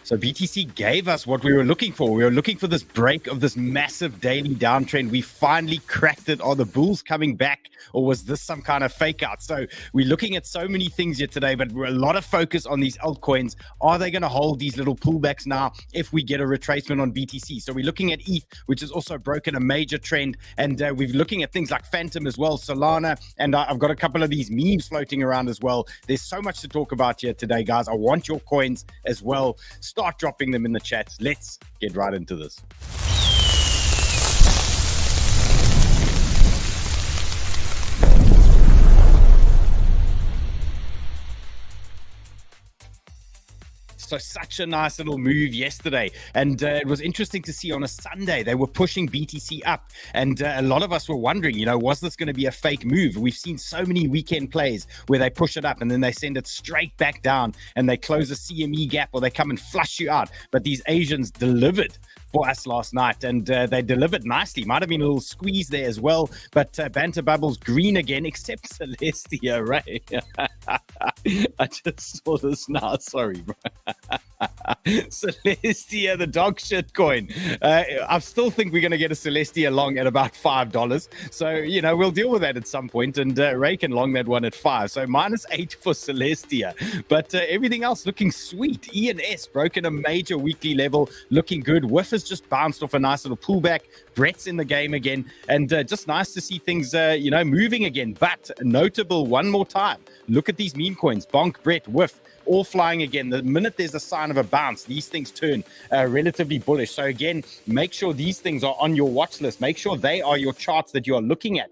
So BTC gave us what we were looking for. We were looking for this break of this massive daily downtrend. We finally cracked it. Are the bulls coming back, or was this some kind of fake out? So we're looking at so many things here today, but we're a lot of focus on these altcoins. Are they going to hold these little pullbacks now if we get a retracement on BTC? So we're looking at ETH, which has also broken a major trend, and we're looking at things like Phantom as well, Solana, and I've got a couple of these memes floating around as well. There's so much to talk about here today, guys. I want your coins as well. Start dropping them in the chats. Let's get right into this. So such a nice little move yesterday, and it was interesting to see on a Sunday they were pushing BTC up, and a lot of us were wondering, you know, was this going to be a fake move? We've seen so many weekend plays where they push it up and then they send it straight back down and they close a CME gap or they come and flush you out, but these Asians delivered for us last night, and they delivered nicely. Might have been a little squeeze there as well, but Banter Bubbles green again, except Celestia, right? I just saw this now, sorry, bro. Celestia, the dog shit coin. I still think we're going to get a Celestia long at about $5. So, you know, we'll deal with that at some point, and Ray can long that one at 5. So -8 for Celestia. But everything else looking sweet. E&S broken a major weekly level, looking good. WIF has just bounced off a nice little pullback. Brett's in the game again, and just nice to see things, you know, moving again. But notable one more time, look at these meme coins. Bonk, Brett, WIF, all flying again. The minute there's a sign of a bounce, these things turn relatively bullish. So again, make sure these things are on your watch list. Make sure they are your charts that you are looking at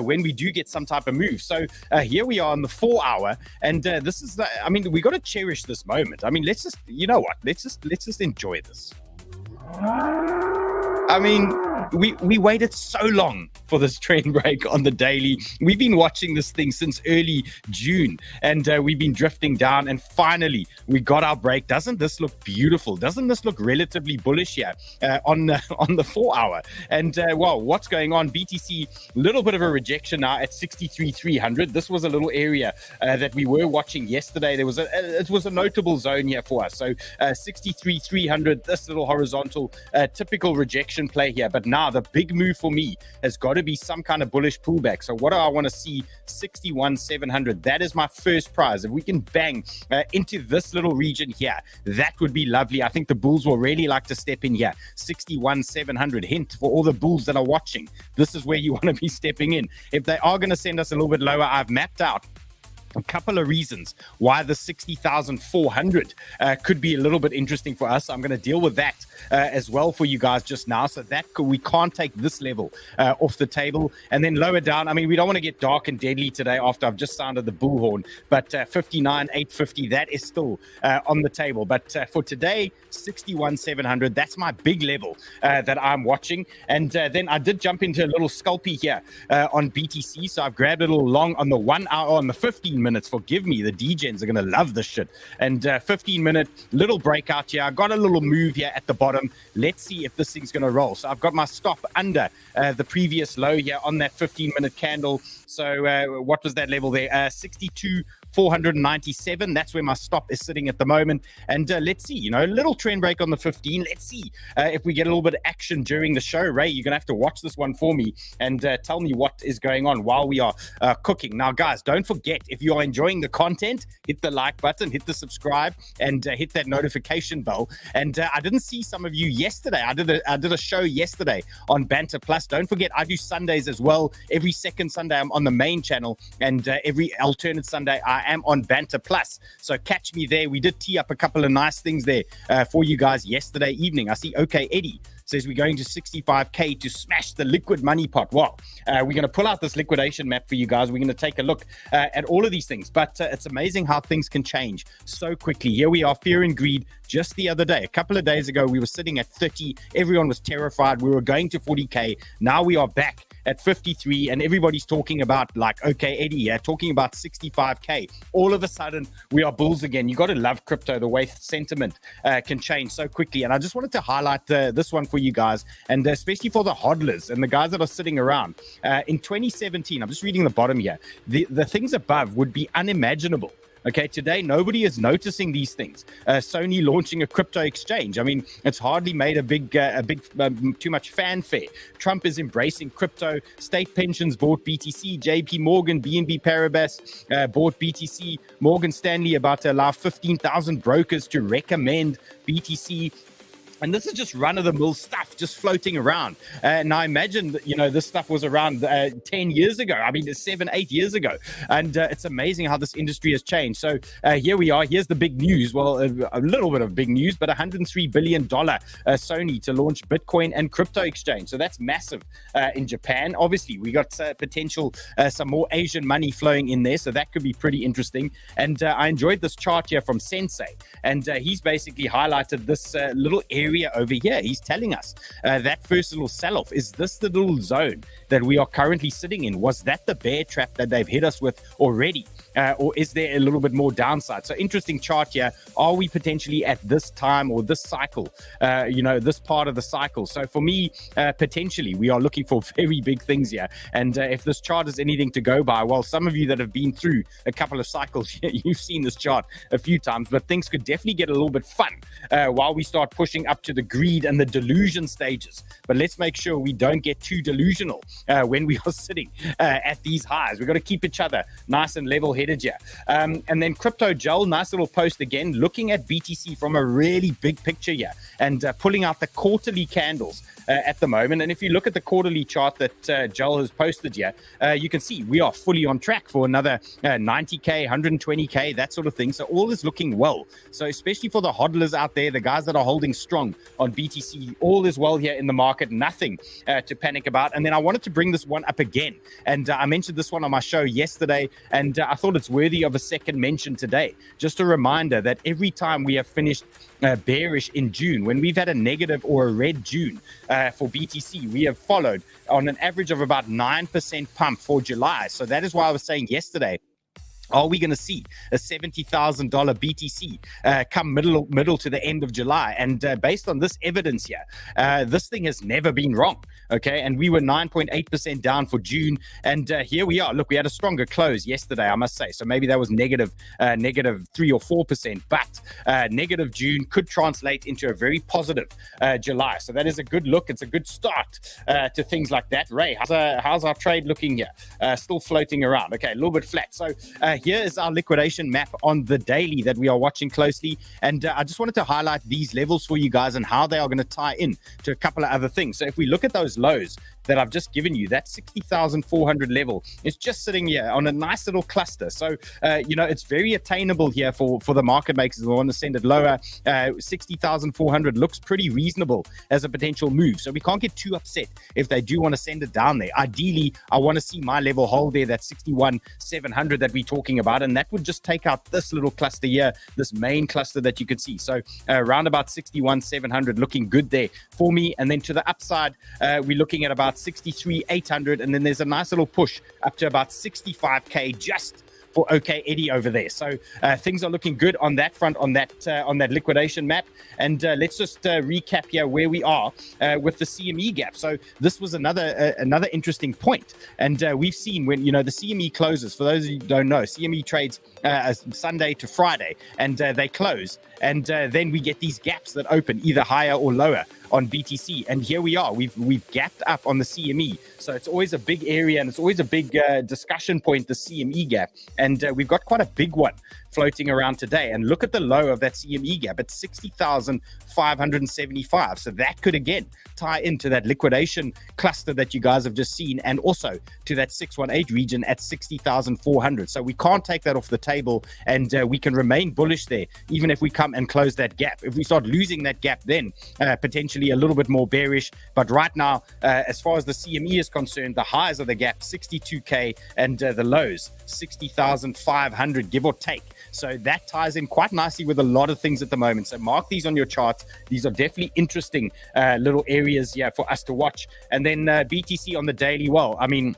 when we do get some type of move. So here we are on the 4 hour, and this is the, I mean, we got to cherish this moment. I mean, let's just, you know what, let's just enjoy this. I mean, we waited so long for this trend break on the daily. We've been watching this thing since early June, and we've been drifting down, and finally we got our break. Doesn't this look beautiful? Doesn't this look relatively bullish here on the 4 hour? And well, what's going on? BTC, little bit of a rejection now at 63,300. This was a little area that we were watching yesterday. There was it was a notable zone here for us. So 63,300, this little horizontal typical rejection play here. But now the big move for me has got to be some kind of bullish pullback. So what do I want to see? 61,700. That is my first prize. If we can bang into this little region here, that would be lovely. I think the bulls will really like to step in here. 61,700. Hint for all the bulls that are watching, this is where you want to be stepping in. If they are going to send us a little bit lower, I've mapped out a couple of reasons why the 60,400 could be a little bit interesting for us. I'm going to deal with that as well for you guys just now, so that we can't take this level off the table. And then lower down, I mean, we don't want to get dark and deadly today after I've just sounded the bullhorn, but 59,850, that is still on the table. But for today, 61,700, that's my big level that I'm watching. And then I did jump into a little scalpy here on BTC, so I've grabbed a little long on the 1 hour, on the 15 minutes. Forgive me, the DGens are going to love this shit. And 15-minute little breakout here. I got a little move here at the bottom. Let's see if this thing's going to roll. So I've got my stop under the previous low here on that 15-minute candle. So what was that level there? 62,497. That's where my stop is sitting at the moment. And let's see, you know, a little trend break on the 15. Let's see if we get a little bit of action during the show. Ray, you're going to have to watch this one for me and tell me what is going on while we are cooking. Now, guys, don't forget, if you are enjoying the content, hit the like button, hit the subscribe, and hit that notification bell. And I didn't see some of you yesterday. I did a show yesterday on Banter Plus. Don't forget, I do Sundays as well. Every second Sunday, I'm on the main channel, and every alternate Sunday, I am on Banter Plus. So catch me there. We did tee up a couple of nice things there for you guys yesterday evening. I see OK Eddie says we're going to 65K to smash the liquid money pot. Well, we're going to pull out this liquidation map for you guys. We're going to take a look at all of these things. But it's amazing how things can change so quickly. Here we are, fear and greed. Just the other day, a couple of days ago, we were sitting at 30. Everyone was terrified. We were going to 40K. Now we are back at 53, and everybody's talking about, like, okay, Eddie, talking about 65K. All of a sudden, we are bulls again. You got to love crypto, the way sentiment can change so quickly. And I just wanted to highlight this one for you guys, and especially for the hodlers and the guys that are sitting around. In 2017, I'm just reading the bottom here, the things above would be unimaginable Okay, today nobody is noticing these things. Sony launching a crypto exchange. I mean, it's hardly made too much fanfare. Trump is embracing crypto. State pensions bought BTC. JP Morgan, BNP Paribas bought BTC. Morgan Stanley about to allow 15,000 brokers to recommend BTC. And this is just run-of-the-mill stuff just floating around. And I imagine that, this stuff was around 10 years ago. I mean, 7, 8 years ago. And it's amazing how this industry has changed. So here we are. Here's the big news. Well, a little bit of big news, but $103 billion Sony to launch Bitcoin and crypto exchange. So that's massive in Japan. Obviously, we got potential, some more Asian money flowing in there. So that could be pretty interesting. And I enjoyed this chart here from Sensei. And he's basically highlighted this little area over here. He's telling us that first little sell-off, is this the little zone that we are currently sitting in? Was that the bear trap that they've hit us with already? Or is there a little bit more downside? So interesting chart here. Are we potentially at this time or this cycle, this part of the cycle? So for me, potentially, we are looking for very big things here. And if this chart is anything to go by, well, some of you that have been through a couple of cycles, you've seen this chart a few times, but things could definitely get a little bit fun while we start pushing up to the greed and the delusion stages. But let's make sure we don't get too delusional when we are sitting at these highs. We've got to keep each other nice and level-headed here. And then 𝗏𝗏𝗟𝗔𝗟, nice little post again, looking at BTC from a really big picture here and pulling out the quarterly candles at the moment. And if you look at the quarterly chart that 𝗏𝗟 has posted here, you can see we are fully on track for another 90K, 120K, that sort of thing. So all is looking well. So especially for the hodlers out there, the guys that are holding strong on BTC, all is well here in the market, nothing to panic about. And then I wanted to bring this one up again. And I mentioned this one on my show yesterday, and I thought it's worthy of a second mention today. Just a reminder that every time we have finished bearish in June, when we've had a negative or a red June for BTC, we have followed on an average of about 9% pump for July. So that is why I was saying yesterday, are we going to see a $70,000 BTC come middle to the end of July? And based on this evidence here, this thing has never been wrong. Okay, and we were 9.8% down for June, and here we are. Look, we had a stronger close yesterday, I must say. So maybe that was negative 3 or 4%, but negative June could translate into a very positive July. So that is a good look. It's a good start to things like that. Ray, how's our trade looking here? Still floating around. Okay, a little bit flat. So here is our liquidation map on the daily that we are watching closely. And I just wanted to highlight these levels for you guys and how they are going to tie in to a couple of other things. So if we look at those lows that I've just given you, that 60,400 level is just sitting here on a nice little cluster. So, it's very attainable here for the market makers who want to send it lower. 60,400 looks pretty reasonable as a potential move. So we can't get too upset if they do want to send it down there. Ideally, I want to see my level hold there, that 61,700 that we're talking about. And that would just take out this little cluster here, this main cluster that you could see. So around about 61,700 looking good there for me. And then to the upside, we're looking at about 63,800, and then there's a nice little push up to about 65K just for 𝗏𝗏𝗟𝗔𝗡 over there. So things are looking good on that front, on that liquidation map. And let's just recap here where we are with the CME gap. So this was another interesting point. And we've seen when the CME closes. For those of you who don't know, CME trades Sunday to Friday, and they close, and then we get these gaps that open either higher or lower on BTC. And here we are. We've gapped up on the CME. So it's always a big area, and it's always a big discussion point, the CME gap. And we've got quite a big one floating around today. And look at the low of that CME gap. It's 60,575. So that could, again, tie into that liquidation cluster that you guys have just seen, and also to that 618 region at 60,400. So we can't take that off the table, and we can remain bullish there, even if we come and close that gap. If we start losing that gap, then potentially a little bit more bearish. But right now, as far as the CME is concerned, the highs of the gap, 62K, and the lows, 60,500, give or take. So that ties in quite nicely with a lot of things at the moment. So mark these on your charts. These are definitely interesting little areas here for us to watch. And then BTC on the daily, well, I mean,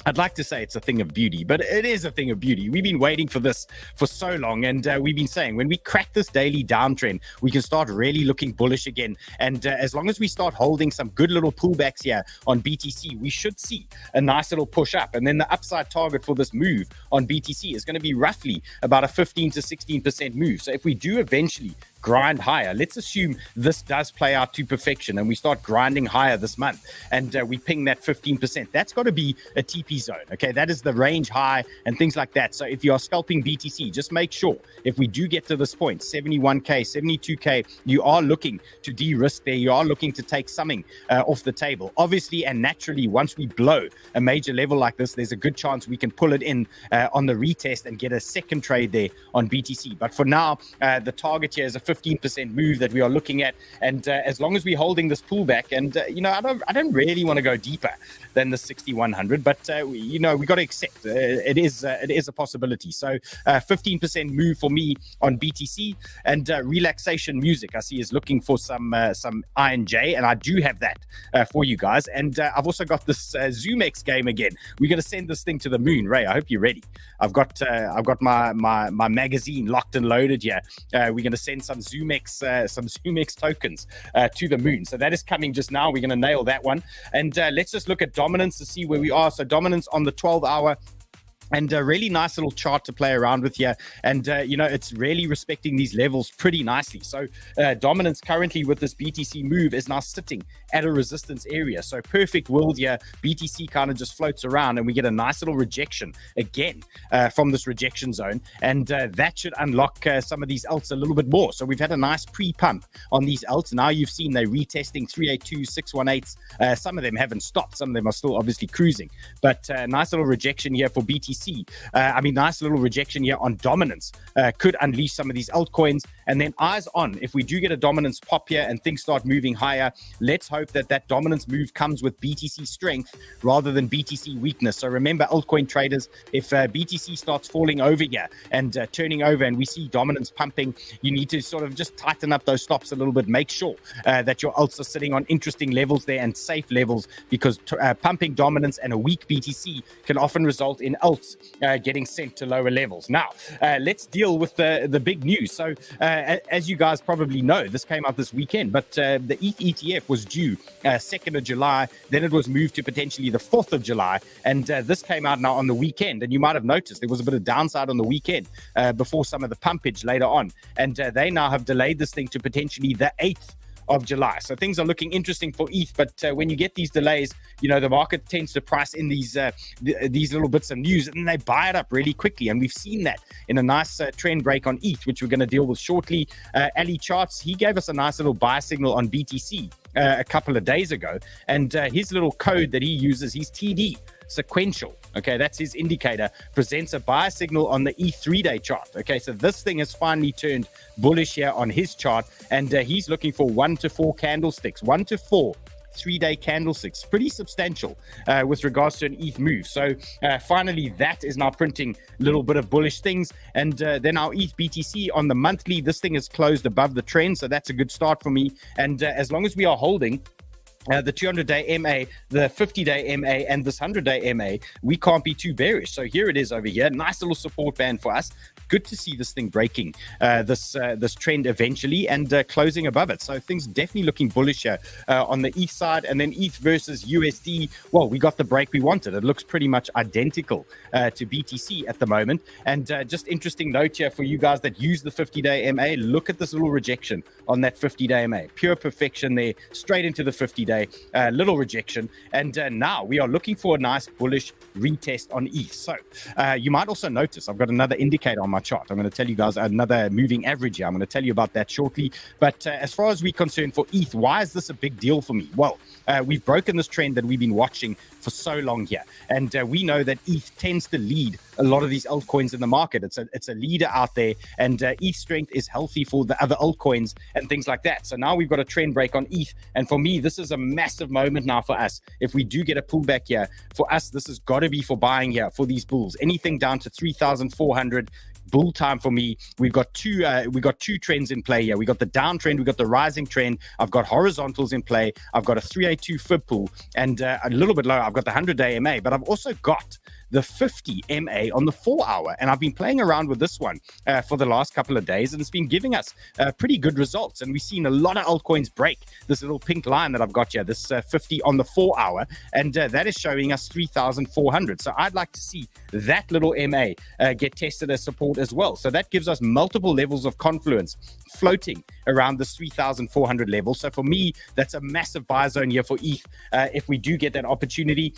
I'd like to say it's a thing of beauty, but it is a thing of beauty. We've been waiting for this for so long, and we've been saying when we crack this daily downtrend, we can start really looking bullish again. And as long as we start holding some good little pullbacks here on BTC, we should see a nice little push up. And then the upside target for this move on BTC is going to be roughly about a 15 to 16% move. So if we do eventually grind higher, let's assume this does play out to perfection and we start grinding higher this month, and we ping that 15%, that's got to be a TP zone. Okay, that is the range high and things like that. So if you are scalping BTC, just make sure if we do get to this point, 71k, 72k, you are looking to de-risk there. You are looking to take something off the table, obviously, and naturally. Once we blow a major level like this, there's a good chance we can pull it in on the retest and get a second trade there on BTC. But for now, the target here is a 15% move that we are looking at, and as long as we're holding this pullback, and I don't really want to go deeper than the 6100, but we got to accept it is a possibility. So 15% move for me on BTC, and relaxation music I see is looking for some INJ, and I do have that for you guys. And I've also got this 𝗬𝗢𝗡 game again. We're going to send this thing to the moon. Ray, I hope you're ready. I've got my magazine locked and loaded here. We're going to send some 𝗬𝗢𝗡 tokens to the moon. So that is coming just now. We're going to nail that one. And let's just look at dominance to see where we are. So dominance on the 12-hour. And a really nice little chart to play around with here. And, it's really respecting these levels pretty nicely. So dominance currently with this BTC move is now sitting at a resistance area. So perfect world here. BTC kind of just floats around and we get a nice little rejection again from this rejection zone. And that should unlock some of these alts a little bit more. So we've had a nice pre-pump on these alts. Now you've seen they're retesting 382, 618s. Some of them haven't stopped. Some of them are still obviously cruising. But nice little rejection here for BTC. Nice little rejection here on dominance could unleash some of these altcoins. And then eyes on, if we do get a dominance pop here and things start moving higher, let's hope that dominance move comes with BTC strength rather than BTC weakness. So remember, altcoin traders, if BTC starts falling over here and turning over and we see dominance pumping, you need to sort of just tighten up those stops a little bit. Make sure that your alts are sitting on interesting levels there and safe levels, because pumping dominance and a weak BTC can often result in alts getting sent to lower levels. Now, let's deal with the big news. So, as you guys probably know, this came out this weekend, but the ETH ETF was due 2nd of July. Then it was moved to potentially the 4th of July. And this came out now on the weekend. And you might have noticed there was a bit of downside on the weekend before some of the pumpage later on. And they now have delayed this thing to potentially the 8th of July. So things are looking interesting for ETH, but when you get these delays, the market tends to price in these little bits of news and they buy it up really quickly. And we've seen that in a nice trend break on ETH, which we're going to deal with shortly. Ali Charts, he gave us a nice little buy signal on BTC a couple of days ago. And his little code that he uses, he's TD. Sequential, okay, that's his indicator, presents a buy signal on the ETH 3-day chart. Okay, so this thing has finally turned bullish here on his chart, and he's looking for 1 to 4 candlesticks, 1 to 4 3-day candlesticks, pretty substantial with regards to an ETH move. So finally, that is now printing a little bit of bullish things. And then our ETH BTC on the monthly, this thing is closed above the trend, so that's a good start for me. And as long as we are holding the 200-day MA, the 50-day MA, and this 100-day MA, we can't be too bearish. So here it is over here. Nice little support band for us. Good to see this thing breaking this trend eventually and closing above it. So things definitely looking bullish here on the ETH side. And then ETH versus USD, well, we got the break we wanted. It looks pretty much identical to BTC at the moment. And just interesting note here for you guys that use the 50-day MA, look at this little rejection on that 50-day MA. Pure perfection there, straight into the 50-day. Little rejection, and now we are looking for a nice bullish retest on ETH. So you might also notice I've got another indicator on my chart. I'm going to tell you guys another moving average here. I'm going to tell you about that shortly. But as far as we're concerned for ETH, why is this a big deal for me? Well, we've broken this trend that we've been watching for so long here, and we know that ETH tends to lead a lot of these altcoins in the market. It's a leader out there, and ETH strength is healthy for the other altcoins and things like that. So now we've got a trend break on ETH, and for me, this is a massive moment now for us. If we do get a pullback here, for us, this has got to be for buying here for these bulls. Anything down to 3,400 bull time for me. We've got two trends in play here. We got the downtrend, we got the rising trend. I've got horizontals in play. I've got a 382 fib pool, and a little bit lower, I've got the 100-day MA, but I've also got the 50 MA on the 4-hour, and I've been playing around with this one for the last couple of days, and it's been giving us pretty good results. And we've seen a lot of altcoins break this little pink line that I've got here, this 50 on the 4-hour, and that is showing us 3,400. So I'd like to see that little MA get tested as support as well. So that gives us multiple levels of confluence floating around this 3,400 level. So for me, that's a massive buy zone here for ETH if we do get that opportunity.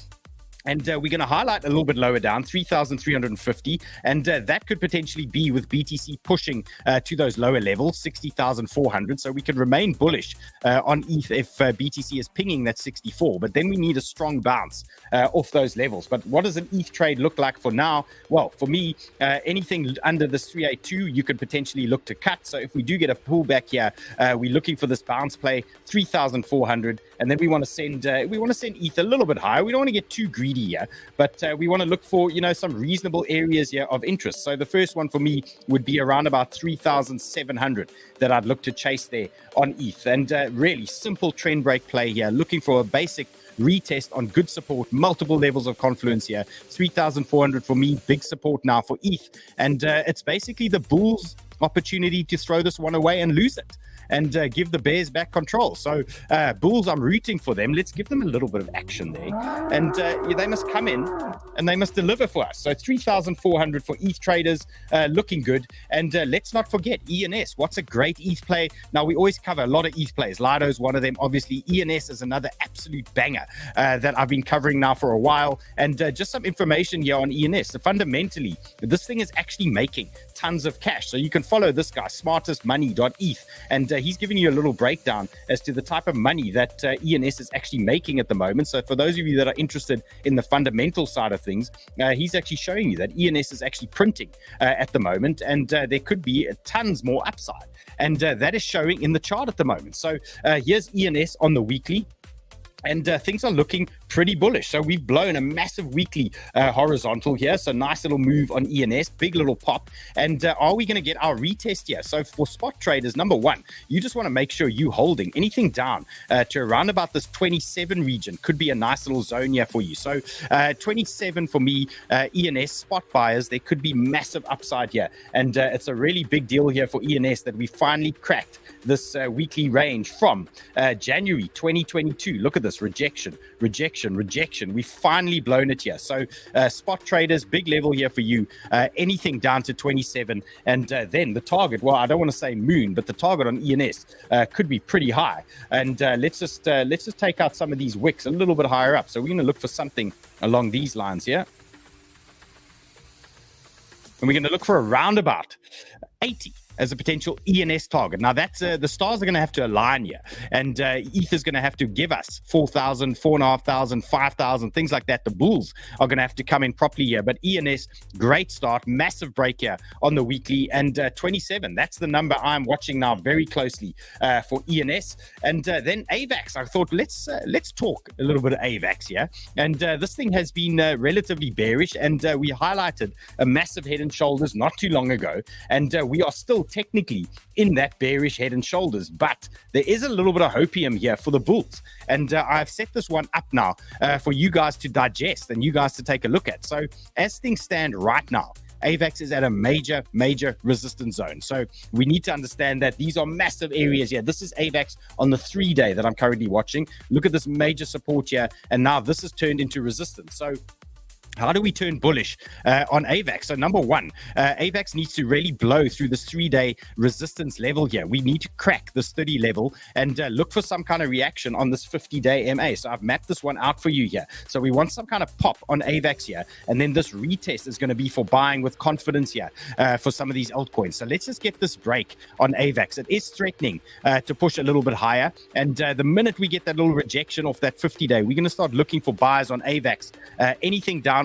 And we're going to highlight a little bit lower down, 3,350. And that could potentially be with BTC pushing to those lower levels, 60,400. So we could remain bullish on ETH if BTC is pinging that 64. But then we need a strong bounce off those levels. But what does an ETH trade look like for now? Well, for me, anything under this 382, you could potentially look to cut. So if we do get a pullback here, we're looking for this bounce play, 3,400. And then we want to send ETH a little bit higher. We don't want to get too greedy here, but we want to look for, some reasonable areas here of interest. So the first one for me would be around about 3,700 that I'd look to chase there on ETH. And really simple trend break play here, looking for a basic retest on good support, multiple levels of confluence here. 3,400 for me, big support now for ETH. And it's basically the bulls' opportunity to throw this one away and lose it, and give the bears back control. So bulls, I'm rooting for them. Let's give them a little bit of action there, and they must come in and they must deliver for us. So 3,400 for ETH traders, looking good. And let's not forget ENS. What's a great ETH play? Now, we always cover a lot of ETH plays. Lido's one of them, obviously. ENS is another absolute banger that I've been covering now for a while. And just some information here on ENS. So fundamentally, this thing is actually making tons of cash. So you can follow this guy, smartestmoney.eth, and he's giving you a little breakdown as to the type of money that ENS is actually making at the moment. So for those of you that are interested in the fundamental side of things, he's actually showing you that ENS is actually printing at the moment, and there could be tons more upside, and that is showing in the chart at the moment. So here's ENS on the weekly, and things are looking pretty bullish. So we've blown a massive weekly horizontal here. So nice little move on ENS, big little pop. And are we going to get our retest here? So for spot traders, number one, you just want to make sure you holding anything down to around about this 27 region. Could be a nice little zone here for you. So 27 for me, ENS spot buyers, there could be massive upside here. And it's a really big deal here for ENS that we finally cracked this weekly range from January 2022. Look at this, rejection. We've finally blown it here. So spot traders, big level here for you. Anything down to 27, and then the target, well, I don't want to say moon, but the target on ENS could be pretty high. And let's just take out some of these wicks a little bit higher up. So we're going to look for something along these lines here, and we're going to look for a roundabout 80 as a potential ENS target. Now, that's the stars are going to have to align here, and ETH is going to have to give us 4,000, 4,500, 5,000, things like that. The bulls are going to have to come in properly here, but ENS, great start, massive break here on the weekly, and 27, that's the number I'm watching now very closely for ENS. And then AVAX, I thought let's talk a little bit of AVAX here, and this thing has been relatively bearish, and we highlighted a massive head and shoulders not too long ago, and we are still technically in that bearish head and shoulders, but there is a little bit of hopium here for the bulls, and I've set this one up now for you guys to digest and you guys to take a look at. So as things stand right now, AVAX is at a major resistance zone. So we need to understand that these are massive areas here. This is AVAX on the 3-day that I'm currently watching. Look at this major support here, and now this has turned into resistance. So how do we turn bullish on AVAX? So number one, AVAX needs to really blow through this 3-day resistance level here. We need to crack this 30 level and look for some kind of reaction on this 50-day MA. So I've mapped this one out for you here. So we want some kind of pop on AVAX here. And then this retest is going to be for buying with confidence here for some of these altcoins. So let's just get this break on AVAX. It is threatening to push a little bit higher. And the minute we get that little rejection off that 50-day, we're going to start looking for buys on AVAX. Anything down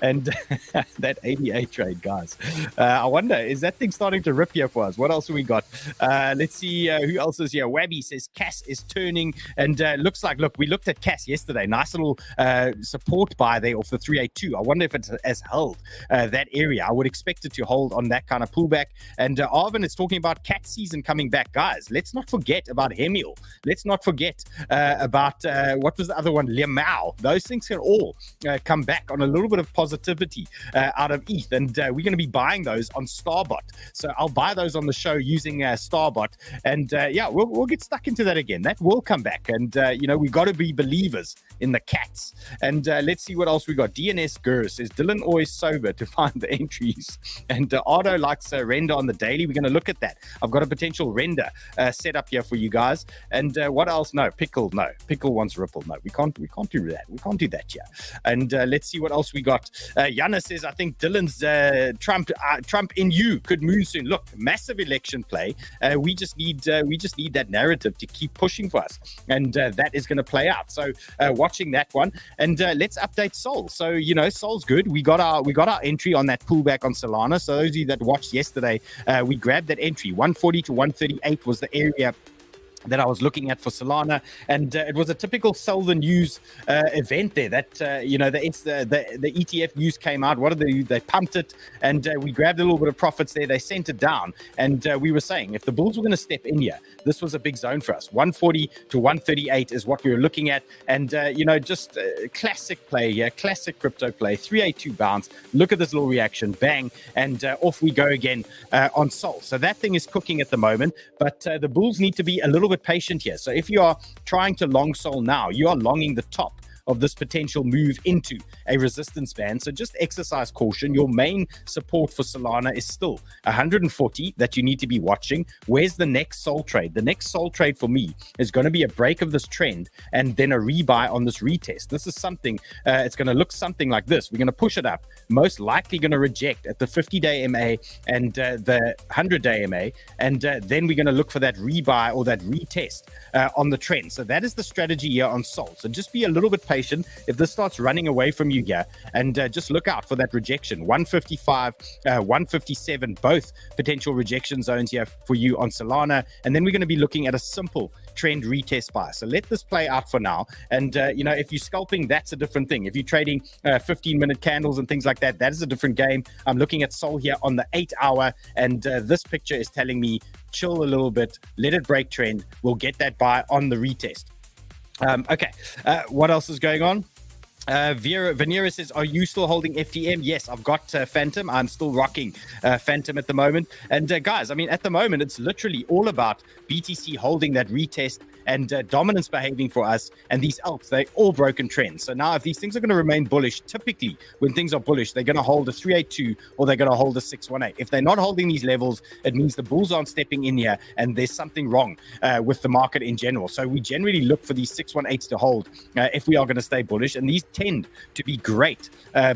And that ADA trade, guys. I wonder, is that thing starting to rip here for us? What else have we got? Let's see who else is here. Wabby says CAS is turning, and looks like, look, we looked at CAS yesterday. Nice little support buy there off the 382. I wonder if it has held that area. I would expect it to hold on that kind of pullback. And Arvin is talking about cat season coming back. Guys, let's not forget about HEMIL. Let's not forget about, what was the other one? 𝗬𝗢𝗨𝗕. Those things can all come back on a little bit of positivity out of ETH. And we're going to be buying those on Starbot. So I'll buy those on the show using Starbot. And yeah, we'll get stuck into that again. That will come back. And, you know, we got to be believers in the cats. And let's see what else we got. DNS Gur says, Dylan always sober to find the entries. And Ardo likes render on the daily. We're going to look at that. I've got a potential render set up here for you guys. And what else? No, Pickle. No, Pickle wants Ripple. No, we can't do that. We can't do that here. And let's see what else we got. Yana says, I think Dylan's Trump in you could move soon. Look, massive election play. We just need that narrative to keep pushing for us, and that is going to play out. So watching that one, and let's update Sol. So you know, Sol's good. We got our entry on that pullback on Solana. So those of you that watched yesterday, we grabbed that entry. 140 to 138 was the area that I was looking at for Solana, and it was a typical sell the news event there. That you know, the ETF news came out. What did they do? They pumped it, and we grabbed a little bit of profits there. They sent it down, and we were saying if the bulls were going to step in here, this was a big zone for us. 140 to 138 is what we were looking at, and you know, just classic play here, classic crypto play. 382 bounce. Look at this little reaction, bang, and off we go again on Sol. So that thing is cooking at the moment, but the bulls need to be a little bit patient here. So if you are trying to long Sol now, you are longing the top of this potential move into a resistance band. So just exercise caution. Your main support for Solana is still 140 that you need to be watching. Where's the next Sol trade? The next Sol trade for me is going to be a break of this trend and then a rebuy on this retest. This is something, it's going to look something like this. We're going to push it up, most likely going to reject at the 50-day MA and the 100-day MA, and then we're going to look for that rebuy or that retest on the trend. So that is the strategy here on Sol. So just be a little bit patient if this starts running away from you here, and just look out for that rejection. 155, 157, both potential rejection zones here for you on Solana. And then we're going to be looking at a simple trend retest buy. So let this play out for now. And you know, if you're scalping, that's a different thing. If you're trading 15-minute candles and things like that, that is a different game. I'm looking at Sol here on the 8-hour, and this picture is telling me chill a little bit, let it break trend. We'll get that buy on the retest. Okay, what else is going on? Vanera says, are you still holding FTM? Yes, I've got Phantom. I'm still rocking Phantom at the moment. And guys, I mean, at the moment, it's literally all about BTC holding that retest and dominance behaving for us. And these alts, they're all broken trends. So now if these things are going to remain bullish, typically when things are bullish, they're going to hold a 382 or they're going to hold a 618. If they're not holding these levels, it means the bulls aren't stepping in here and there's something wrong with the market in general. So we generally look for these 618s to hold if we are going to stay bullish. And these tend to be great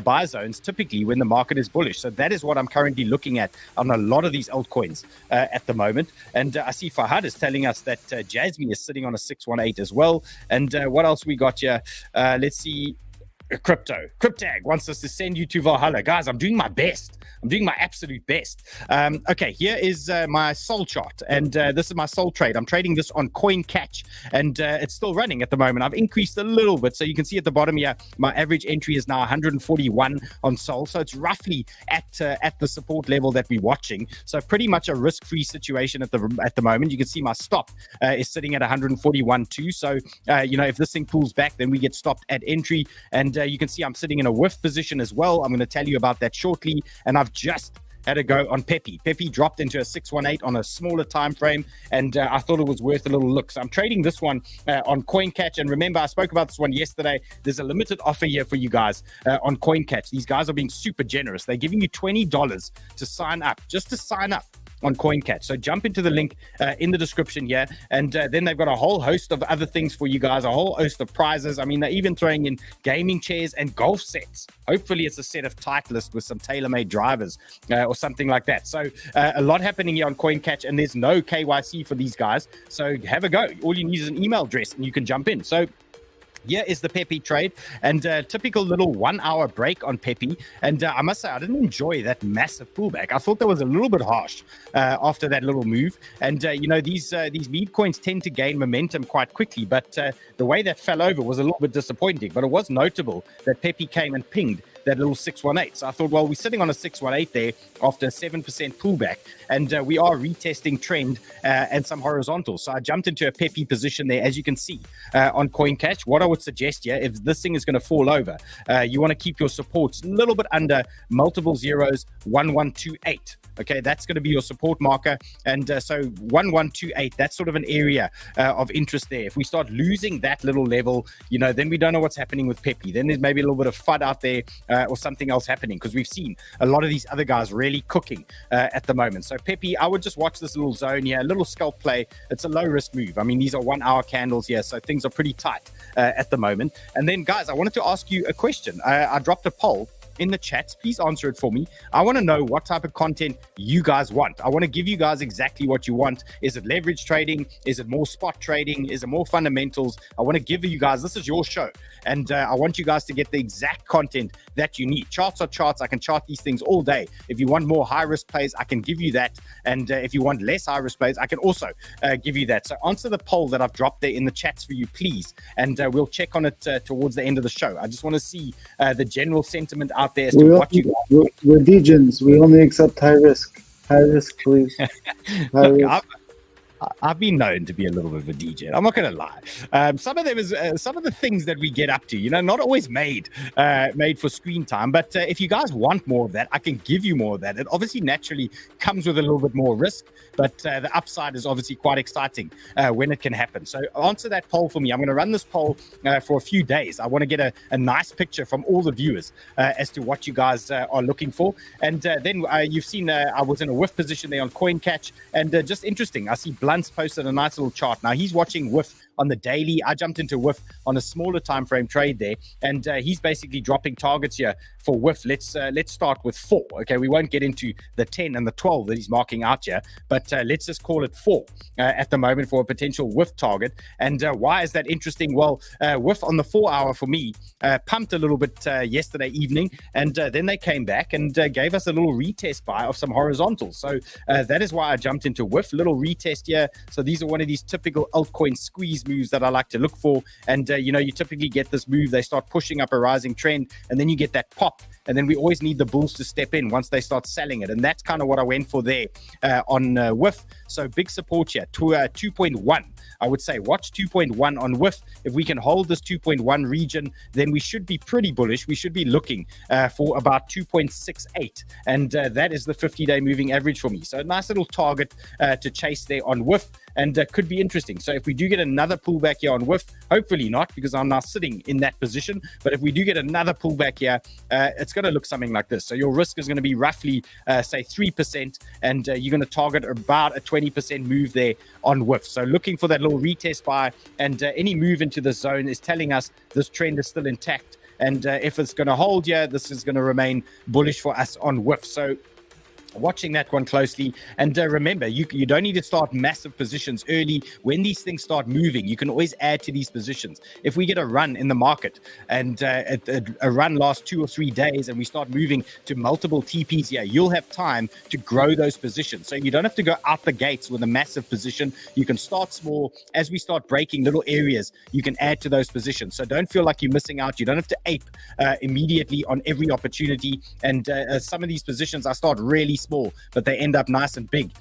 buy zones typically when the market is bullish. So that is what I'm currently looking at on a lot of these altcoins at the moment. And I see Fahad is telling us that Jasmine is sitting on a 618 as well. And what else we got here? Let's see. 𝗏𝗏𝗏𝗏𝗏𝗏𝗏𝗏𝗏𝗏𝗏𝗏, wants us to send you to Valhalla. Guys, I'm doing my best. I'm doing my absolute best. Okay, here is my soul chart. And this is my soul trade. I'm trading this on CoinCatch. And it's still running at the moment. I've increased a little bit. So you can see at the bottom here, my average entry is now 141 on soul. So it's roughly at the support level that we're watching. So pretty much a risk-free situation at the moment. You can see my stop is sitting at 141 too. So, you know, if this thing pulls back, then we get stopped at entry. And you can see I'm sitting in a whiff position as well. I'm going to tell you about that shortly. And I've just had a go on PEPE. PEPE dropped into a 618 on a smaller time frame, and I thought it was worth a little look. So I'm trading this one on CoinCatch. And remember, I spoke about this one yesterday. There's a limited offer here for you guys on CoinCatch. These guys are being super generous. They're giving you $20 to sign up, just to sign up on CoinCatch. So jump into the link in the description here, and then they've got a whole host of other things for you guys, a whole host of prizes. I mean, they're even throwing in gaming chairs and golf sets. Hopefully it's a set of Titleist with some tailor-made drivers or something like that. So a lot happening here on CoinCatch, and there's no KYC for these guys. So have a go. All you need is an email address and you can jump in. So here is the PEPE trade, and typical little 1 hour break on PEPE. And I must say, I didn't enjoy that massive pullback. I thought that was a little bit harsh after that little move. And you know, these meme coins tend to gain momentum quite quickly, but the way that fell over was a little bit disappointing. But it was notable that PEPE came and pinged that little 618. So I thought, well, we're sitting on a 618 there after a 7% pullback, and we are retesting trend and some horizontals. So I jumped into a PEPE position there, as you can see on CoinCatch. What I would suggest here, if this thing is going to fall over, you want to keep your supports a little bit under multiple zeros, 1128. Okay, that's going to be your support marker. And so 1128, that's sort of an area of interest there. If we start losing that little level, you know, then we don't know what's happening with PEPE. Then there's maybe a little bit of FUD out there or something else happening, because we've seen a lot of these other guys really cooking at the moment. So PEPE, I would just watch this little zone here, a little scalp play. It's a low risk move. I mean, these are 1 hour candles here, so things are pretty tight at the moment. And then, guys, I wanted to ask you a question. I dropped a poll in the chats. Please answer it for me. I want to know what type of content you guys want. I want to give you guys exactly what you want. Is it leverage trading? Is it more spot trading? Is it more fundamentals? I want to give you guys, this is your show, and I want you guys to get the exact content that you need. Charts are charts. I can chart these things all day. If you want more high risk plays, I can give you that. And if you want less high risk plays, I can also give you that. So answer the poll that I've dropped there in the chats for you, please. And we'll check on it towards the end of the show. I just want to see the general sentiment out there as to what you want. We're degens. We only accept high risk. High risk, please. High risk. I've been known to be a little bit of a DJ. I'm not going to lie. Some of them is some of the things that we get up to, you know, not always made for screen time. But if you guys want more of that, I can give you more of that. It obviously naturally comes with a little bit more risk, but the upside is obviously quite exciting when it can happen. So answer that poll for me. I'm going to run this poll for a few days. I want to get a nice picture from all the viewers as to what you guys are looking for. And then you've seen I was in a whiff position there on CoinCatch, and just interesting. I see Blunt's posted a nice little chart. Now he's watching whiff on the daily. I jumped into whiff on a smaller time frame trade there, and he's basically dropping targets here for whiff. Let's start with 4. Okay, we won't get into the 10 and the 12 that he's marking out here, but let's just call it 4 at the moment for a potential whiff target. And why is that interesting? Well, whiff on the 4 hour for me pumped a little bit yesterday evening, and then they came back and gave us a little retest buy of some horizontals. So that is why I jumped into whiff. Little retest here. So these are one of these typical altcoin squeeze these moves that I like to look for. And, you typically get this move. They start pushing up a rising trend, and then you get that pop. And then we always need the bulls to step in once they start selling it. And that's kind of what I went for there on WIF. So big support here to 2.1. I would say watch 2.1 on WIF. If we can hold this 2.1 region, then we should be pretty bullish. We should be looking for about 2.68. And that is the 50-day moving average for me. So a nice little target to chase there on WIF, and could be interesting. So if we do get another pullback here on WIF, hopefully not, because I'm now sitting in that position. But if we do get another pullback here, it's going to look something like this. So your risk is going to be roughly, say, 3%, and you're going to target about a 20% move there on WIF. So looking for that little retest buy, and any move into the zone is telling us this trend is still intact. And if it's going to hold here, this is going to remain bullish for us on WIF. So watching that one closely. And remember, you don't need to start massive positions early. When these things start moving, you can always add to these positions. If we get a run in the market, and a run lasts 2 or 3 days, and we start moving to multiple TPs here, you'll have time to grow those positions. So you don't have to go out the gates with a massive position. You can start small. As we start breaking little areas, you can add to those positions. So don't feel like you're missing out. You don't have to ape immediately on every opportunity. And some of these positions, I start really small, but they end up nice and big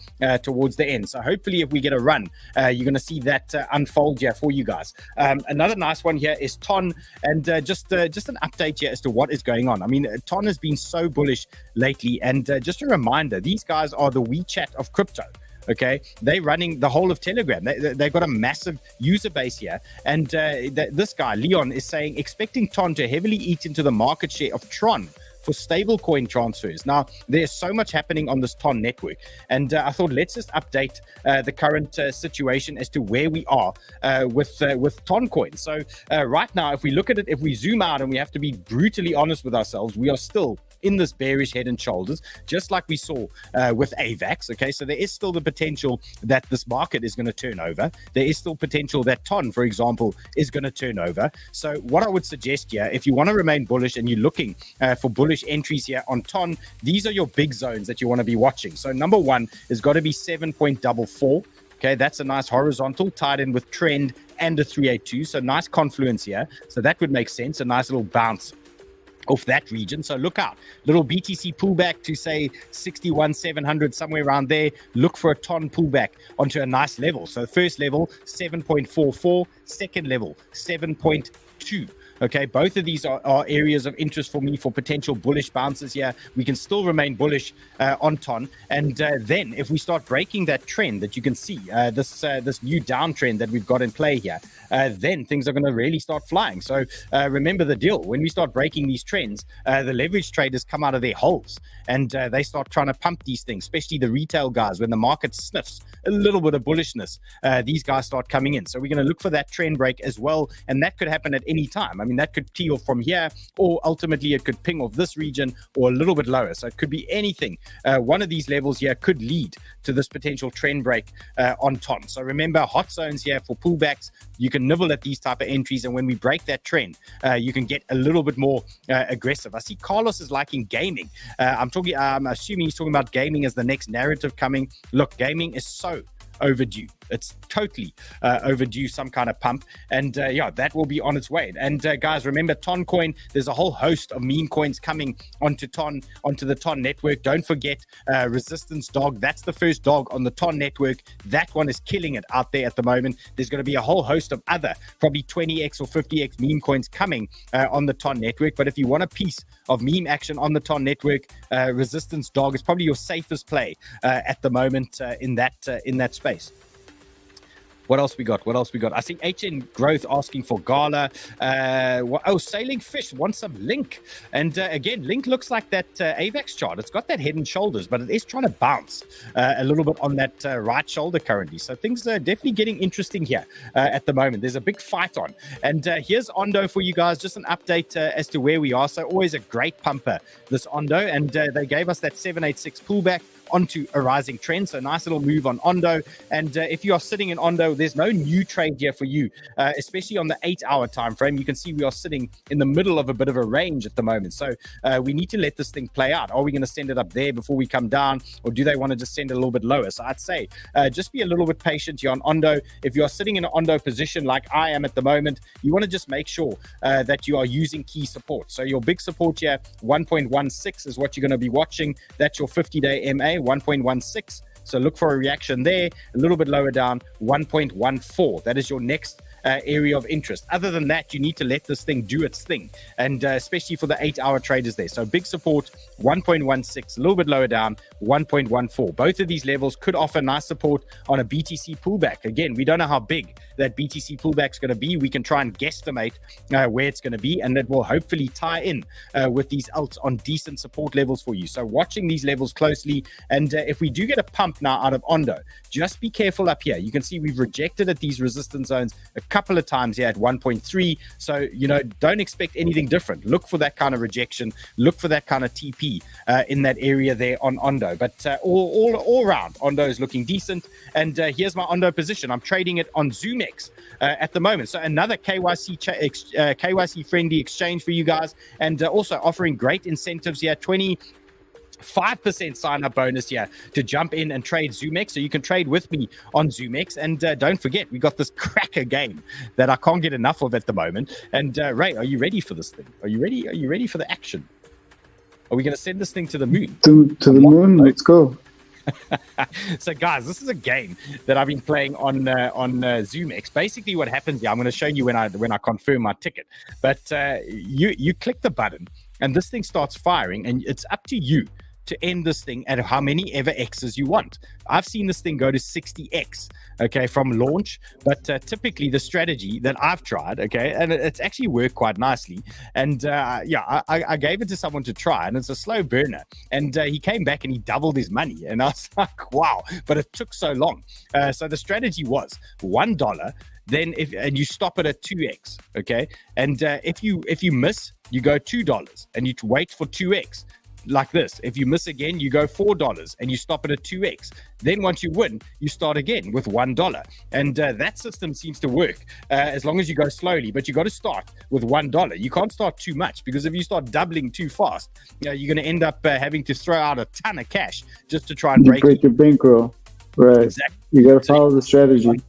towards the end. So hopefully if we get a run, you're going to see that unfold here for you guys. Another nice one here is TON, and just an update here as to what is going on. I mean, TON has been so bullish lately, and just a reminder, these guys are the WeChat of crypto. Okay, they're running the whole of Telegram. They've got a massive user base here. And this guy, Leon, is saying, expecting TON to heavily eat into the market share of Tron for stablecoin transfers. Now, there's so much happening on this TON network, and I thought let's just update the current situation as to where we are with TON coin. So right now, if we look at it, if we zoom out, and we have to be brutally honest with ourselves, we are still in this bearish head and shoulders, just like we saw with AVAX. Okay, so there is still the potential that this market is going to turn over. There is still potential that TON, for example, is going to turn over. So what I would suggest here, if you want to remain bullish and you're looking for bullish entries here on TON, these are your big zones that you want to be watching. So number one has got to be 7.44. Okay, that's a nice horizontal tied in with trend and a 382. So nice confluence here. So that would make sense. A nice little bounce off that region. So look out. Little BTC pullback to say 61,700, somewhere around there. Look for a TON pullback onto a nice level. So first level, 7.44. Second level, 7.2. Okay, both of these are areas of interest for me for potential bullish bounces here. We can still remain bullish on TON. And then if we start breaking that trend that you can see, this new downtrend that we've got in play here, then things are going to really start flying. So remember the deal. When we start breaking these trends, the leverage traders come out of their holes, and they start trying to pump these things, especially the retail guys. When the market sniffs a little bit of bullishness, these guys start coming in. So we're going to look for that trend break as well, and that could happen at any time. I mean, that could tee off from here, or ultimately it could ping off this region or a little bit lower. So it could be anything. One of these levels here could lead to this potential trend break on TON. So remember, hot zones here for pullbacks. You can nibble at these type of entries, and when we break that trend, you can get a little bit more aggressive. I see Carlos is liking gaming. I'm assuming he's talking about gaming as the next narrative coming. Look, gaming is so overdue. It's totally overdue, some kind of pump, and yeah, that will be on its way. And guys, remember TON coin, there's a whole host of meme coins coming onto the TON network. Don't forget Resistance Dog. That's the first dog on the TON network. That one is killing it out there at the moment. There's going to be a whole host of other probably 20x or 50x meme coins coming on the TON network. But if you want a piece of meme action on the TON network, Resistance Dog is probably your safest play at the moment in that space. What else we got? I see HN Growth asking for Gala. Sailing Fish wants some Link. And again, Link looks like that AVAX chart. It's got that head and shoulders, but it is trying to bounce a little bit on that right shoulder currently. So things are definitely getting interesting here at the moment. There's a big fight on. And here's Ondo for you guys. Just an update as to where we are. So always a great pumper, this Ondo. And they gave us that 786 pullback. onto a rising trend. So nice little move on Ondo. And if you are sitting in Ondo, there's no new trade here for you, especially on the 8-hour time frame. You can see we are sitting in the middle of a bit of a range at the moment. So we need to let this thing play out. Are we going to send it up there before we come down, or do they want to just send it a little bit lower? So I'd say just be a little bit patient here on Ondo. If you are sitting in an Ondo position like I am at the moment, you want to just make sure that you are using key support. So your big support here, 1.16 is what you're going to be watching. That's your 50-day MA, 1.16. So look for a reaction there. A little bit lower down, 1.14. That is your next area of interest. Other than that, you need to let this thing do its thing, and especially for the 8-hour traders there. So big support, 1.16, a little bit lower down, 1.14. Both of these levels could offer nice support on a BTC pullback. Again, we don't know how big that BTC pullback is going to be. We can try and guesstimate where it's going to be, and that will hopefully tie in with these alts on decent support levels for you. So watching these levels closely, and if we do get a pump now out of Ondo, just be careful up here. You can see we've rejected at these resistance zones a couple of times here at 1.3. So, don't expect anything different. Look for that kind of rejection. Look for that kind of TP in that area there on Ondo. But all around, Ondo is looking decent. And here's my Ondo position. I'm trading it on ZoomX at the moment. So another KYC friendly exchange for you guys, and also offering great incentives here. 5% sign-up bonus here to jump in and trade ZoomX. So you can trade with me on ZoomX. And don't forget, we got this cracker game that I can't get enough of at the moment. And Ray, are you ready for this thing? Are you ready? Are you ready for the action? Are we going to send this thing to the moon? To the moon? Let's go. So guys, this is a game that I've been playing on ZoomX. Basically what happens here, I'm going to show you when I confirm my ticket. But you click the button and this thing starts firing, and it's up to you to end this thing at how many ever X's you want. I've seen this thing go to 60X, okay, from launch, but typically the strategy that I've tried, okay, and it's actually worked quite nicely. And I gave it to someone to try, and it's a slow burner. And he came back and he doubled his money. And I was like, wow, but it took so long. So the strategy was $1, then and you stop it at 2X, okay? And if you miss, you go $2 and you wait for 2X. Like this. If you miss again, you go $4 and you stop it at 2X. Then once you win, you start again with $1. And that system seems to work as long as you go slowly. But you got to start with $1. You can't start too much, because if you start doubling too fast, you're going to end up having to throw out a ton of cash just to try and break your bankroll. Right. Exactly. You got to follow the strategy.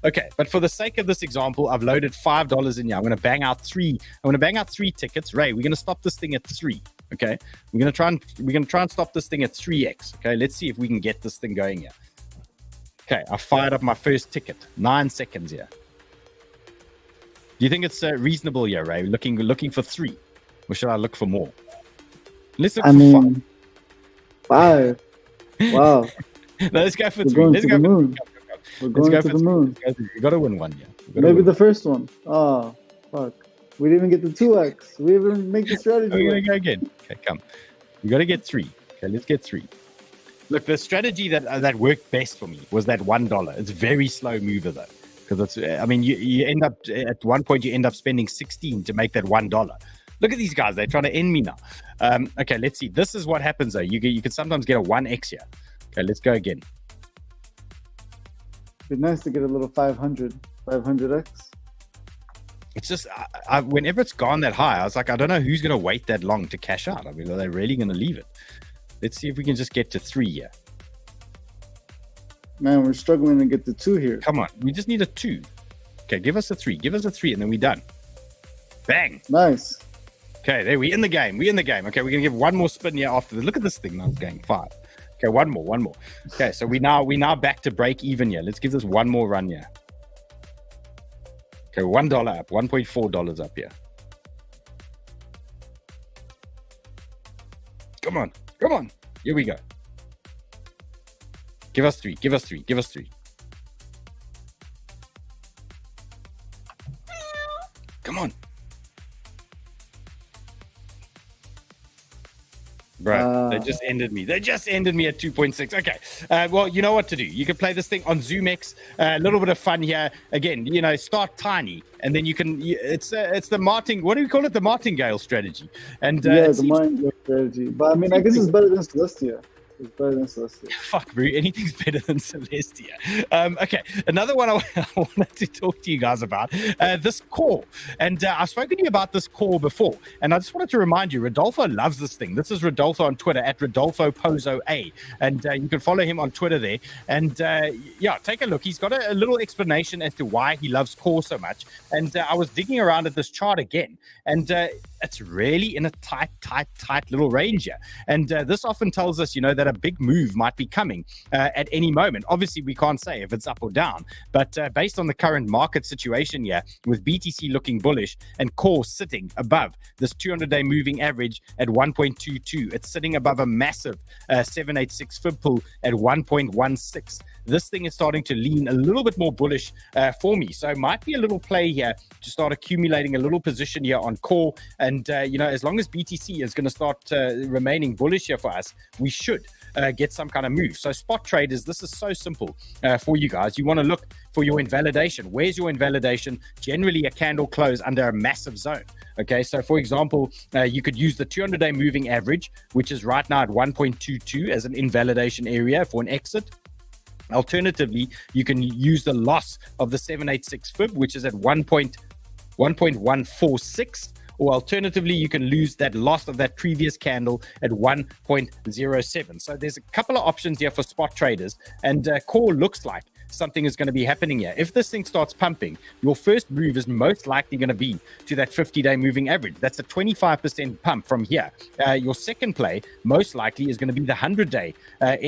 Okay, but for the sake of this example, I've loaded $5 in here. I'm going to bang out three tickets. Ray, we're going to stop this thing at 3. Okay, we're going to try and stop this thing at 3X. Okay, let's see if we can get this thing going here. Okay, I fired up my first ticket. 9 seconds here. Do you think it's reasonable here, Ray? Looking for 3, or should I look for more? Let's look for 5. 5. Wow. No, let's go for 3. Let's go for 3. We're going to the moon. You got to win one, yeah. Maybe the first one. Oh, fuck. We didn't even get the 2X. We didn't make the strategy. We're going to go again. Okay, come. We got to get 3. Okay, let's get 3. Look, the strategy that worked best for me was that $1. It's a very slow mover, though. Because you end up, at one point, you end up spending 16 to make that $1. Look at these guys. They're trying to end me now. Okay, let's see. This is what happens, though. You can sometimes get a 1X here. Okay, let's go again. It'd be nice to get a little 500X. It's just, whenever it's gone that high, I was like, I don't know who's going to wait that long to cash out. I mean, are they really going to leave it? Let's see if we can just get to 3 here. Man, we're struggling to get to 2 here. Come on. We just need a 2. Okay, give us a 3. Give us a 3, and then we're done. Bang. Nice. Okay, there, we're in the game. We're in the game. Okay, we're going to give one more spin here after this. Look at this thing now. It's going 5. Okay, one more. Okay, so we now back to break even here. Let's give this one more run here. Okay, $1 up, $1.4 up here. Come on. Here we go. Give us 3. Come on. Bro, they just ended me. They just ended me at 2.6. Okay. Well, you know what to do. You can play this thing on ZoomX. A little bit of fun here. Again, start tiny, and then you can. It's the what do we call it? The martingale strategy. And the martingale strategy. But I mean, I guess it's better than Celestia. It's better than Celestia. Fuck, bro. Anything's better than Celestia. Okay, another one I wanted to talk to you guys about, this core. And I've spoken to you about this core before. And I just wanted to remind you, Rodolfo loves this thing. This is Rodolfo on Twitter, at @RodolfoPozoA. And you can follow him on Twitter there. And yeah, take a look. He's got a little explanation as to why he loves core so much. And I was digging around at this chart again. And it's really in a tight little range here. And this often tells us, that a big move might be coming at any moment. Obviously, we can't say if it's up or down, but based on the current market situation here, with BTC looking bullish and core sitting above this 200-day moving average at 1.22, it's sitting above a massive 786 fib pool at 1.16. This thing is starting to lean a little bit more bullish for me. So it might be a little play here to start accumulating a little position here on core. And, as long as BTC is going to start remaining bullish here for us, we should get some kind of move. So spot traders, this is so simple for you guys. You want to look for your invalidation. Where's your invalidation? Generally a candle close under a massive zone. Okay, so for example, you could use the 200-day moving average, which is right now at 1.22 as an invalidation area for an exit. Alternatively, you can use the loss of the 786 fib, which is at 1.146. Or alternatively, you can lose that loss of that previous candle at 1.07. So there's a couple of options here for spot traders, and core looks like something is going to be happening here. If this thing starts pumping, your first move is most likely going to be to that 50-day moving average. That's a 25% pump from here. Your second play most likely is going to be the 100-day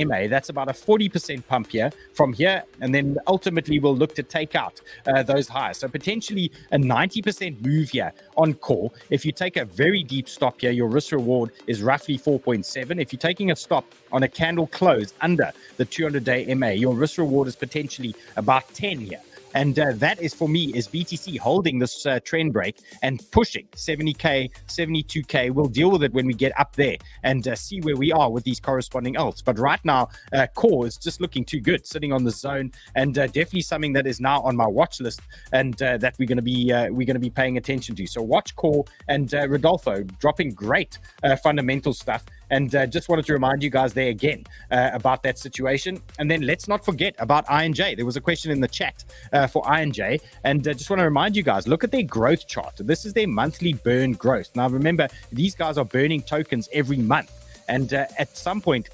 MA. That's about a 40% pump here from here, and then ultimately we'll look to take out those highs. So potentially a 90% move here on core. If you take a very deep stop here, your risk reward is roughly 4.7. If you're taking a stop on a candle close under the 200-day MA, your risk reward is potentially about 10 here. And that is, for me, is BTC holding this trend break and pushing 70K, 72K. We'll deal with it when we get up there and see where we are with these corresponding alts. But right now, core is just looking too good, sitting on the zone, and definitely something that is now on my watch list, and that we're going to be paying attention to. So watch core, and Rodolfo dropping great fundamental stuff. And just wanted to remind you guys there again about that situation. And then let's not forget about INJ. There was a question in the chat for INJ. And just want to remind you guys, look at their growth chart. This is their monthly burn growth. Now, remember, these guys are burning tokens every month. And at some point,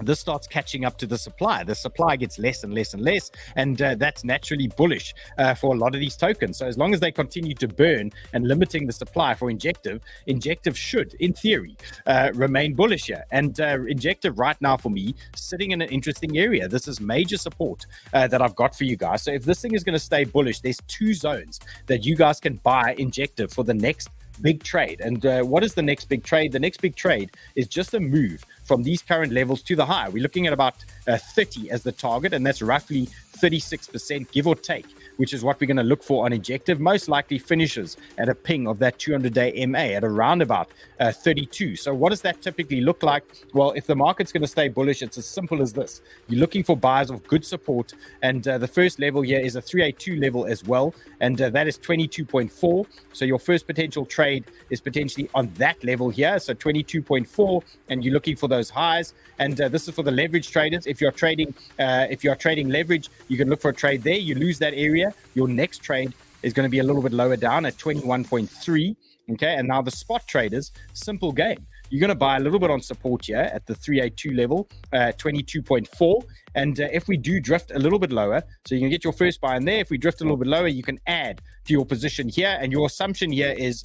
this starts catching up to the supply. The supply gets less and less and less, and that's naturally bullish for a lot of these tokens. So as long as they continue to burn and limiting the supply for Injective should, in theory, remain bullish here. And Injective right now, for me, sitting in an interesting area. This is major support that I've got for you guys. So if this thing is going to stay bullish, there's two zones that you guys can buy Injective for the next big trade. And what is the next big trade? The next big trade is just a move from these current levels to the high. We're looking at about 30 as the target, and that's roughly 36%, give or take, which is what we're going to look for on Injective. Most likely finishes at a ping of that 200-day MA at around about 32. So what does that typically look like? Well, if the market's going to stay bullish, it's as simple as this. You're looking for buys of good support, and the first level here is a 382 level as well, and that is 22.4. So your first potential trade is potentially on that level here, so 22.4, and you're looking for those highs. And this is for the leverage traders. If you're trading leverage, you can look for a trade there. You lose that area, your next trade is going to be a little bit lower down at 21.3. Okay, and now the spot traders, simple game. You're going to buy a little bit on support here at the 382 level, 22.4. And if we do drift a little bit lower, so you can get your first buy in there. If we drift a little bit lower, you can add to your position here. And your assumption here is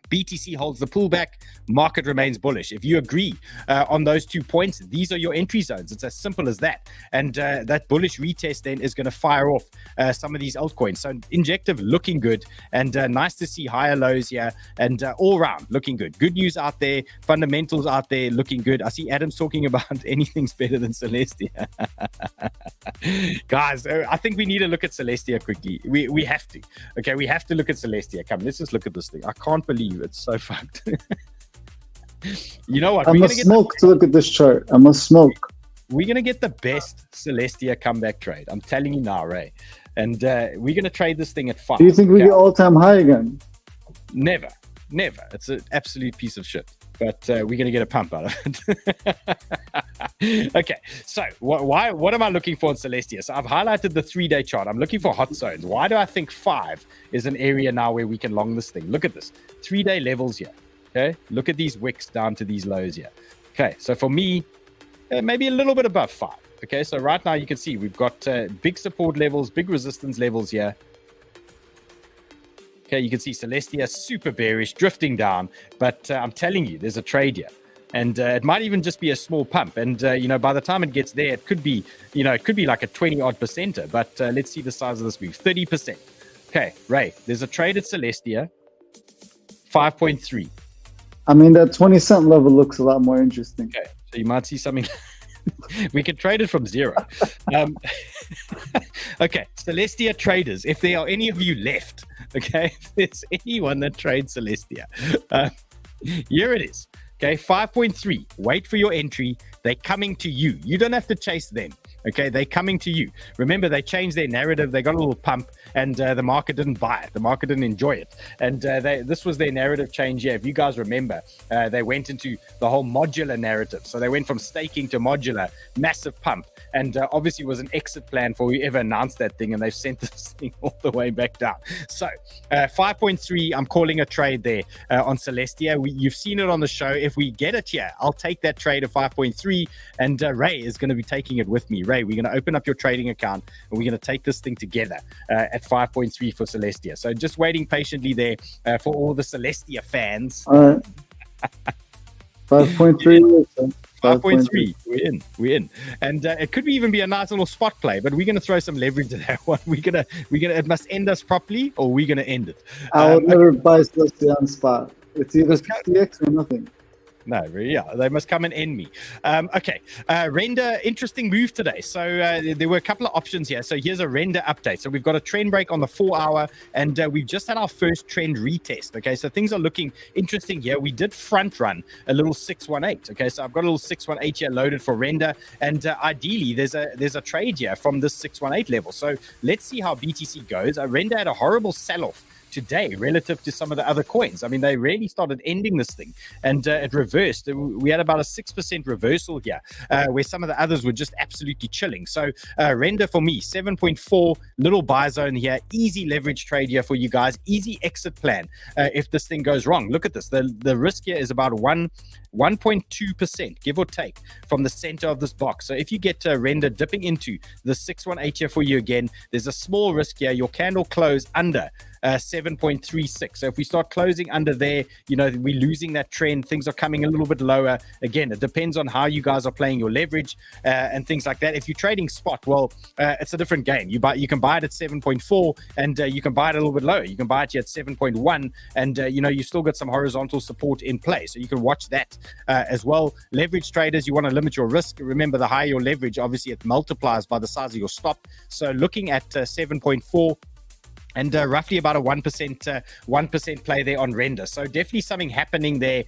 BTC holds the pullback, market remains bullish. If you agree on those 2 points, these are your entry zones. It's as simple as that. And that bullish retest then is going to fire off some of these altcoins. So Injective looking good, and nice to see higher lows here, and all around looking good. Good news out there, fundamentals out there looking good. I see Adam's talking about anything's better than Celestia. Guys, I think we need to look at Celestia quickly. We have to. Okay, we have to look at Celestia. Come, let's just look at this thing. I can't believe it's so fucked. You know what? I must smoke to look at this chart. I must smoke. We're going to get the best Celestia comeback trade. I'm telling you now, Ray. And we're going to trade this thing at 5. Do you think we get all-time high again? Never. It's an absolute piece of shit. but we're going to get a pump out of it. Okay, so what am I looking for in Celestia? So I've highlighted the 3-day chart. I'm looking for hot zones. Why do I think 5 is an area now where we can long this thing? Look at this, 3-day levels here. Okay, look at these wicks down to these lows here. Okay, so for me, maybe a little bit above 5. Okay, so right now you can see we've got big support levels, big resistance levels here. Okay, you can see Celestia super bearish, drifting down, but I'm telling you, there's a trade here. And it might even just be a small pump. And, by the time it gets there, it could be, it could be like a 20-odd%. But let's see the size of this move, 30%. Okay, Ray, there's a trade at Celestia, 5.3. I mean, that 20-cent level looks a lot more interesting. Okay, so you might see something. We can trade it from 0. Okay, Celestia traders, if there are any of you left, okay, if there's anyone that trades Celestia, here it is. Okay, 5.3. Wait for your entry. They're coming to you. You don't have to chase them. Okay, they're coming to you. Remember, they changed their narrative. They got a little pump, and the market didn't buy it. The market didn't enjoy it. And this was their narrative change here. If you guys remember, they went into the whole modular narrative. So they went from staking to modular, massive pump. And obviously, it was an exit plan for whoever announced that thing, and they've sent this thing all the way back down. So 5.3, I'm calling a trade there on Celestia. You've seen it on the show. If we get it here, I'll take that trade of 5.3, and Ray is going to be taking it with me. Ray, we're going to open up your trading account, and we're going to take this thing together at 5.3 for Celestia. So just waiting patiently there for all the Celestia fans. All right. 5.3. 5.3. We're in. And it could even be a nice little spot play, but we're going to throw some leverage to that one. We're gonna. It must end us properly, or we're going to end it. I will never buy Celestia on spot. It's either 60x or nothing. No, yeah, they must come and end me. Okay, render, interesting move today. So there were a couple of options here. So here's a render update. So we've got a trend break on the 4-hour, and we've just had our first trend retest. Okay, so things are looking interesting here. We did front run a little 618. Okay, so I've got a little 618 here loaded for render, and ideally there's a trade here from this 618 level. So let's see how BTC goes. Render had a horrible sell-off today relative to some of the other coins. I mean, they really started ending this thing, and it reversed. We had about a 6% reversal here, where some of the others were just absolutely chilling. So render for me, 7.4, little buy zone here, easy leverage trade here for you guys, easy exit plan if this thing goes wrong. Look at this. The risk here is about 1.2%, give or take, from the center of this box. So if you get render dipping into the 618 here for you again, there's a small risk here. Your candle close under 7.36. So if we start closing under there, we're losing that trend. Things are coming a little bit lower. Again, it depends on how you guys are playing your leverage and things like that. If you're trading spot, well, it's a different game. You can buy it at 7.4, and you can buy it a little bit lower. You can buy it here at 7.1, and you still got some horizontal support in play. So you can watch that as well. Leverage traders, you want to limit your risk. Remember, the higher your leverage, obviously it multiplies by the size of your stop. So looking at 7.4, and roughly about a 1% play there on render. So definitely something happening there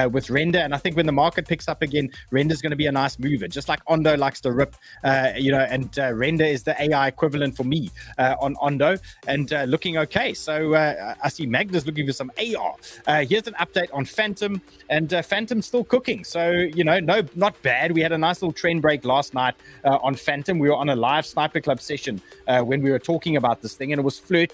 with render. And I think when the market picks up again, render is going to be a nice mover, just like Ondo likes to rip, and render is the AI equivalent for me on Ondo, and looking okay. So I see Magnus looking for some AR. Here's an update on Phantom, and Phantom's still cooking. So, no, not bad. We had a nice little trend break last night on Phantom. We were on a live Sniper Club session when we were talking about this thing, and it was flirting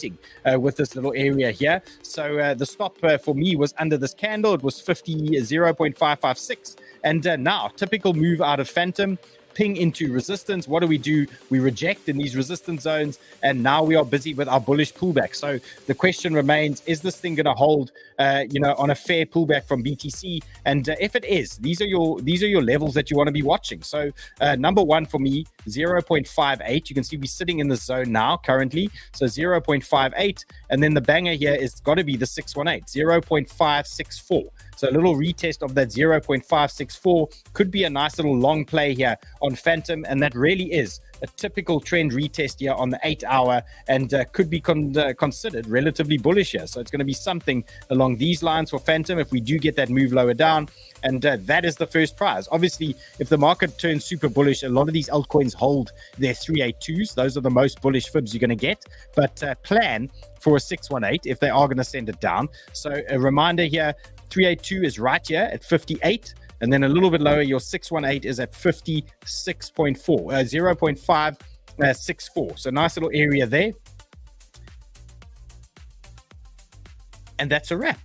with this little area here. So the stop for me was under this candle. It was 0.556, and now typical move out of Phantom, ping into resistance. What do? We reject in these resistance zones, and now we are busy with our bullish pullback. So the question remains, is this thing going to hold on a fair pullback from BTC? And if it is, these are your levels that you want to be watching. So number one for me, 0.58. You can see we're sitting in the zone now currently. So 0.58, and then the banger here is got to be the 618, 0.564. So a little retest of that 0.564 could be a nice little long play here on Phantom, and that really is a typical trend retest here on the 8-hour, and could be considered relatively bullish here. So it's going to be something along these lines for Phantom if we do get that move lower down, and that is the first prize. Obviously, if the market turns super bullish, a lot of these altcoins hold their 382s. Those are the most bullish fibs you're going to get, but plan for a 618 if they are going to send it down. So a reminder here, 382 is right here at 58. And then a little bit lower, your 618 is at 56.4, 0.564. So nice little area there. And that's a wrap.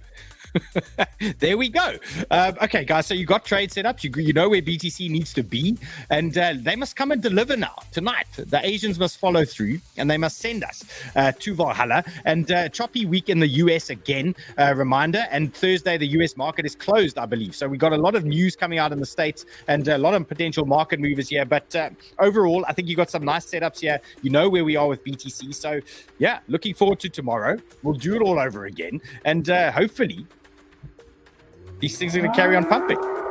There we go. Okay, guys, so you got trade setups. You know where BTC needs to be, and they must come and deliver now tonight. The Asians must follow through, and they must send us to Valhalla. And choppy week in the US again, reminder. And Thursday, the US market is closed, I believe. So we got a lot of news coming out in the States and a lot of potential market movers here. But overall, I think you got some nice setups here. You know where we are with BTC. So yeah, looking forward to tomorrow. We'll do it all over again, and hopefully these things are going to carry on pumping.